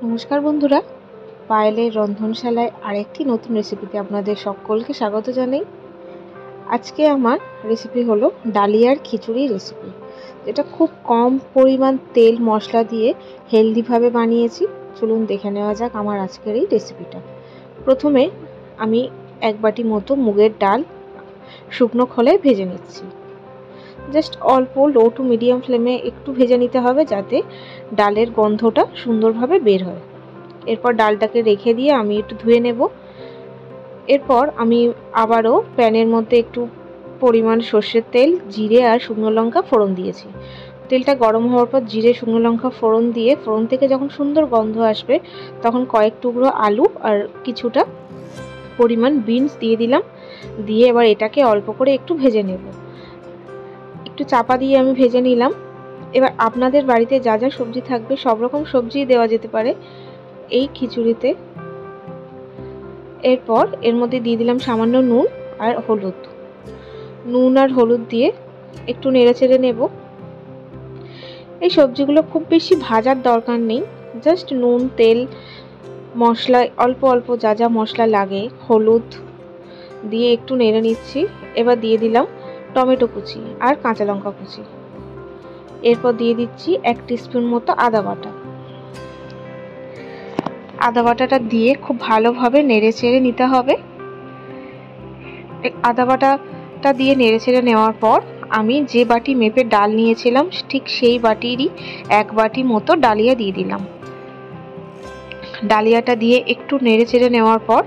নমস্কার বন্ধুরা, পায়েলের রন্ধনশালায় আরেকটি নতুন রেসিপিতে আপনাদের সকলকে স্বাগত জানাই। আজকে আমার রেসিপি হলো ডালিয়ার খিচুড়ি রেসিপি, যেটা খুব কম পরিমাণ তেল মশলা দিয়ে হেলদিভাবে বানিয়েছি। চলুন দেখে নেওয়া যাক আমার আজকের এই রেসিপিটা। প্রথমে আমি এক বাটি মতো মুগের ডাল শুকনো খোলায় ভেজে নিচ্ছি। জাস্ট অল্প লো টু মিডিয়াম ফ্লেমে একটু ভেজে নিতে হবে, যাতে ডালের গন্ধটা সুন্দরভাবে বের হয়। এরপর ডালটাকে রেখে দিয়ে আমি একটু ধুয়ে নেব। এরপর আমি আবারও প্যানের মধ্যে একটু পরিমাণ সর্ষের তেল, জিরে আর শুকনো লঙ্কা ফোড়ন দিয়েছি। তেলটা গরম হওয়ার পর জিরে শুকনো লঙ্কা ফোড়ন দিয়ে ফোড়ন থেকে যখন সুন্দর গন্ধ আসবে, তখন কয়েক টুকরো আলু আর কিছুটা পরিমাণ বিনস দিয়ে দিলাম। দিয়ে এবার এটাকে অল্প করে একটু ভেজে নেব। একটু চাপা দিয়ে আমি ভেজে নিলাম। এবার আপনাদের বাড়িতে যা যা সবজি থাকবে সব রকম সবজিই দেওয়া যেতে পারে এই খিচুড়িতে। এরপর এর মধ্যে দিয়ে দিলাম সামান্য নুন আর হলুদ। নুন আর হলুদ দিয়ে একটু নেড়েচেড়ে নেব। এই সবজিগুলো খুব বেশি ভাজার দরকার নেই, জাস্ট নুন, তেল, মশলা, অল্প অল্প যা যা মশলা লাগে, হলুদ দিয়ে একটু নেড়ে নিচ্ছি। এবার দিয়ে দিলাম টমেটো কুচি আর কাঁচা লঙ্কা কুচি। এরপর দিয়ে দিচ্ছি 1 টিস্পুন মতো আদা বাটা। আদা বাটাটা দিয়ে খুব ভালোভাবে নেড়ে চেড়ে নিতে হবে। আদা বাটাটা দিয়ে নেড়ে চেড়ে নেওয়ার পর আমি যে বাটি মেপে ডাল নিয়েছিলাম ঠিক সেই বাটিরই 1 বাটি মতো ডালিয়া দিয়ে দিলাম। ডালিয়াটা দিয়ে একটু নেড়ে চেড়ে নেওয়ার পর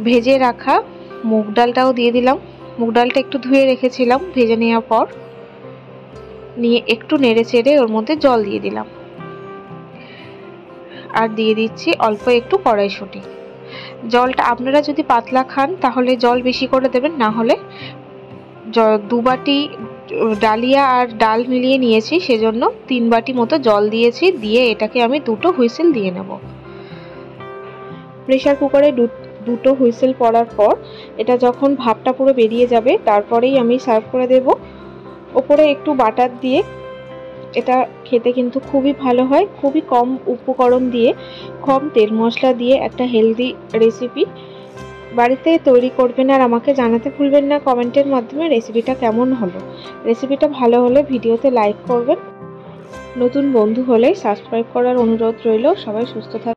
ভেজে রাখা মুগ ডালটাও দিয়ে দিলাম। মুগ ডালটা একটু ধুয়ে রেখেছিলাম ভেজে নেওয়ার পর, নিয়ে একটু নেড়ে চেড়ে ওর মধ্যে জল দিয়ে দিলাম। আর দিয়ে দিচ্ছি অল্প একটু কড়াইশুঁটি। জলটা আপনারা যদি পাতলা খান তাহলে জল বেশি করে দেবেন, না হলে 2 বাটি ডালিয়া আর ডাল মিলিয়ে নিয়েছি, সেজন্য 3 বাটি মতো জল দিয়েছি। দিয়ে এটাকে আমি 2টো হুইসেল দিয়ে নেব। প্রেসার কুকারে 2টো হুইসেল পড়ার পর এটা যখন ভাপটা পুরো বেরিয়ে যাবে, তারপরেই আমি সার্ভ করে দেব। ওপরে একটু বাটার দিয়ে। এটা খেতে কিন্তু খুবই ভালো হয়। খুবই কম উপকরণ দিয়ে, কম তেল মশলা দিয়ে একটা হেলদি রেসিপি বাড়িতে তৈরি করবেন। আর আমাকে জানাতে ভুলবেন না কমেন্টের মাধ্যমে রেসিপিটা কেমন হলো। রেসিপিটা ভালো হলে ভিডিওতে লাইক করবেন। নতুন বন্ধু হলে সাবস্ক্রাইব করার অনুরোধ রইল। সবাই সুস্থ থাকবেন।